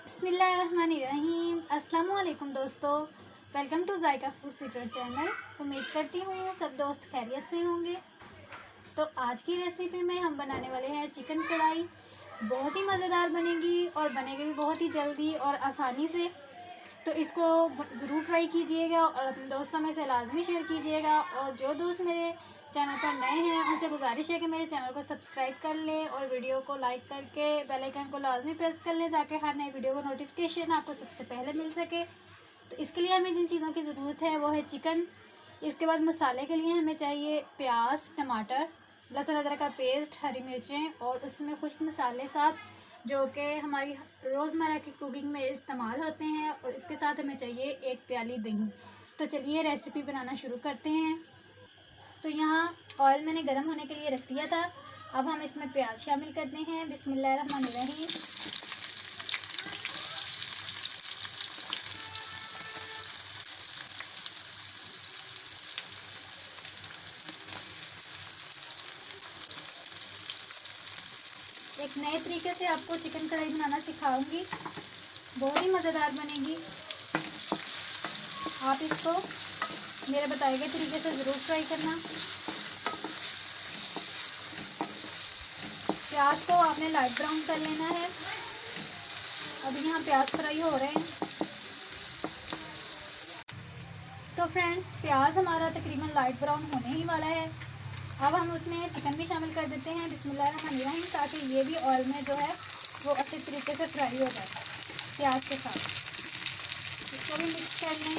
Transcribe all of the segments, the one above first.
बिस्मिल्लाहिर्रहमानिर्रहीम। अस्सलाम वालेकुम दोस्तों, welcome to Zaika food secret channel. उम्मीद करती हूँ सब दोस्त खैरियत से होंगे। तो आज की रेसिपी में हम बनाने वाले हैं चिकन कढ़ाई। बहुत ही मज़ेदार बनेगी और बनेगी भी बहुत ही जल्दी और आसानी से। तो इसको ज़रूर ट्राई कीजिएगा और अपने दोस्तों में से लाजमी शेयर कीजिएगा। और जो दोस्त मेरे चैनल पर नए हैं उनसे गुजारिश है कि मेरे चैनल को सब्सक्राइब कर लें और वीडियो को लाइक करके बेल आइकन को लाजमी प्रेस कर लें ताकि हर नए वीडियो को नोटिफिकेशन आपको सबसे पहले मिल सके। तो इसके लिए हमें जिन चीज़ों की ज़रूरत है वो है चिकन। इसके बाद मसाले के लिए हमें चाहिए प्याज, टमाटर, लहसुन अदरक का पेस्ट, हरी मिर्चें और उसमें खुश्क मसाले साथ जो कि हमारी रोज़मर्रा की कुकिंग में इस्तेमाल होते हैं। और इसके साथ हमें चाहिए 1 प्याली दही। तो चलिए रेसिपी बनाना शुरू करते हैं। तो यहाँ ऑयल मैंने गर्म होने के लिए रख दिया था। अब हम इसमें प्याज शामिल करते हैं। बिस्मिल्लाहिर्रहमानिर्रहीम। एक नए तरीके से आपको चिकन कढ़ाई बनाना सिखाऊंगी, बहुत ही मज़ेदार बनेगी। आप इसको मेरे बताए गए तरीके से ज़रूर ट्राई करना। प्याज को आपने लाइट ब्राउन कर लेना है। अभी यहाँ प्याज फ्राई हो रहे हैं। तो फ्रेंड्स, प्याज हमारा तकरीबन लाइट ब्राउन होने ही वाला है। अब हम उसमें चिकन भी शामिल कर देते हैं बिस्मिल्लाहिर्रहमानिर्रहीम, ताकि ये भी ऑयल में जो है वो अच्छे तरीके से फ्राई हो जाए प्याज के साथ। इसको भी मिक्स कर लें।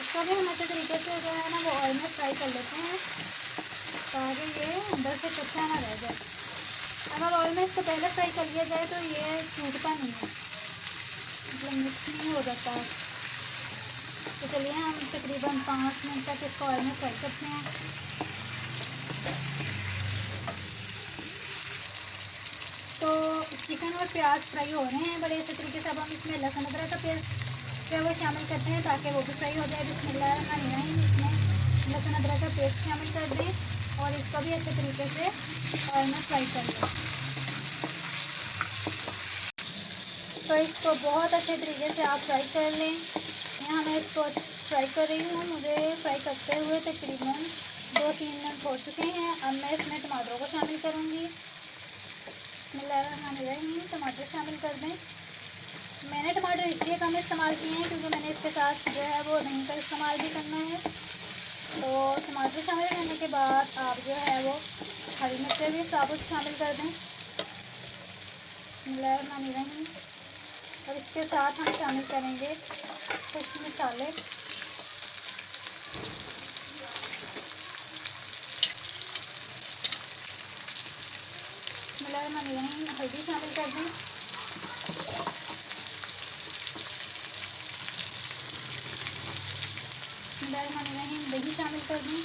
इसको भी हम अच्छे तरीके से जो है ना वो ऑयल में फ्राई कर लेते हैं ताकि ये अंदर से कच्चा ना रह जाए। अगर ऑयल में इसको पहले फ्राई कर लिया जाए तो ये टूटता नहीं है, मतलब मिक्स नहीं हो जाता है। तो चलिए हम तकरीबन 5 मिनट तक इसको ऑयल में फ्राई करते हैं। तो चिकन और प्याज फ्राई हो रहे हैं बड़े अच्छे तरीके से। अब हम इसमें लहसुन अदरक का पेस्ट जो है वो शामिल करते हैं ताकि वो भी फ्राई हो जाए। बिस्मिल्लाहिर्रहमानिर्रहीम। इसमें लहसुन अदरक का पेस्ट शामिल कर दें और इसको भी अच्छे तरीके से ऑयल में फ्राई कर लें। तो इसको बहुत अच्छे तरीके से आप फ्राई कर लें। यहाँ मैं इसको फ्राई कर रही हूँ। मुझे फ्राई करते हुए तकरीबन 2-3 मिनट हो चुके हैं। अब मैं इसमें टमाटरों को शामिल करूँगी। बिस्मिल्लाहिर्रहमानिर्रहीम। टमाटर शामिल कर दें। मैंने टमाटर इसलिए कम इस्तेमाल किए हैं क्योंकि मैंने इसके साथ जो है वो दही का इस्तेमाल भी करना है। तो टमाटर शामिल करने के बाद आप जो है वो हरी मिर्चें भी साबुत शामिल कर दें। बिस्मिल्लाहिर्रहमानिर्रहीम। और इसके साथ हम शामिल करेंगे कुछ मसाले। बिस्मिल्लाहिर्रहमानिर्रहीम। हल्दी शामिल कर दें। बिस्मिल्लाहिर्रहमानिर्रहीम। दही शामिल कर दें।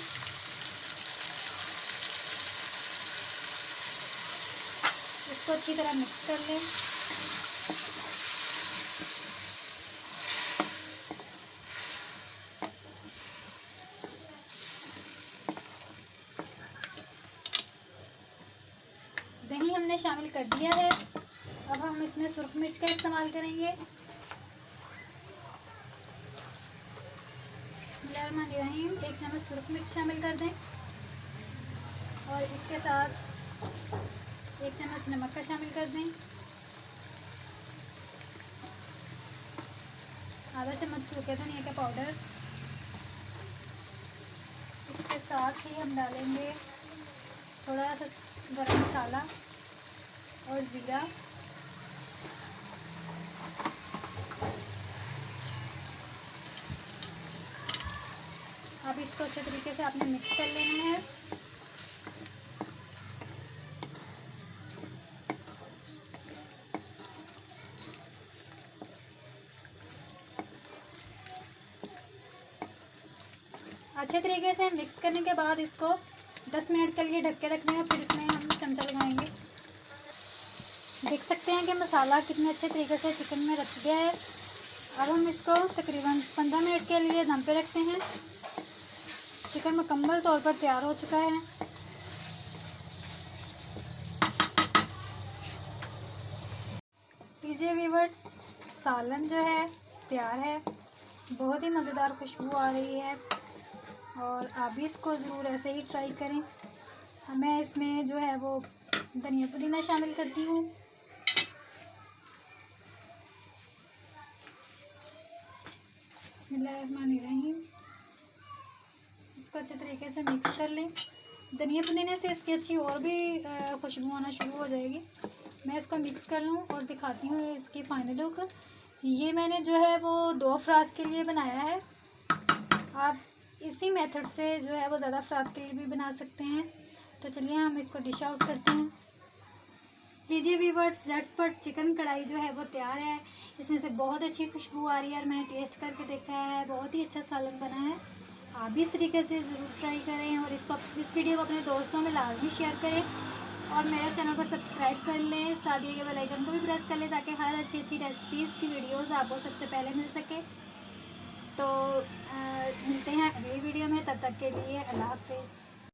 इसको अच्छी तरह मिक्स कर लें। दही हमने शामिल कर दिया है। अब हम इसमें सुरख मिर्च का इस्तेमाल करेंगे। बिस्मिल्लाहिर्रहमानिर्रहीम। 1 चम्मच सुरख मिर्च शामिल कर दें और इसके साथ 1 चम्मच नमक का शामिल कर दें। आधा चम्मच सूखे धनिया का पाउडर। इसके साथ ही हम डालेंगे थोड़ा सा गरम मसाला और ज़ीरा। अब इसको अच्छे तरीके से आपने मिक्स कर लेना है। अच्छे तरीके से मिक्स करने के बाद इसको 10 मिनट के लिए ढक के रखना है। फिर इसमें हम चमचा लगाएंगे। देख सकते हैं कि मसाला कितने अच्छे तरीके से चिकन में रच गया है। अब हम इसको तकरीबन 15 मिनट के लिए दम पे रखते हैं। चिकन मुकम्मल तौर पर तैयार हो चुका है। लीजिए व्यूअर्स, सालन जो है तैयार है। बहुत ही मज़ेदार खुशबू आ रही है और आप भी इसको ज़रूर ऐसे ही ट्राई करें। मैं इसमें जो है वो धनिया पुदीना शामिल करती हूँ। बिस्मिल्लाहिर्रहमानिर्रहीम। इसको अच्छे तरीके से मिक्स कर लें। धनिया पुदीने से इसकी अच्छी और भी खुशबू आना शुरू हो जाएगी। मैं इसको मिक्स कर लूँ और दिखाती हूँ इसकी फाइनल लुक। ये मैंने जो है वो 2 अफराद के लिए बनाया है। आप इसी मेथड से जो है वो ज़्यादा अफराद के लिए भी बना सकते हैं। तो चलिए हम इसको डिश आउट करते हैं। लीजिए व्यूअर्स, झटपट चिकन कढ़ाई जो है वो तैयार है। इसमें से बहुत अच्छी खुशबू आ रही है और मैंने टेस्ट करके देखा है, बहुत ही अच्छा सालन बना है। आप भी इस तरीके से ज़रूर ट्राई करें और इस वीडियो को अपने दोस्तों में लाजमी शेयर करें और मेरे चैनल को सब्सक्राइब कर लें। साथ ही के बेल आइकन को भी प्रेस कर लें ताकि हर अच्छी अच्छी रेसिपीज़ की वीडियोज़ आपको सबसे पहले मिल सके। तो मिलते हैं अगली वीडियो में, तब तक के लिए अल्लाह हाफिज़।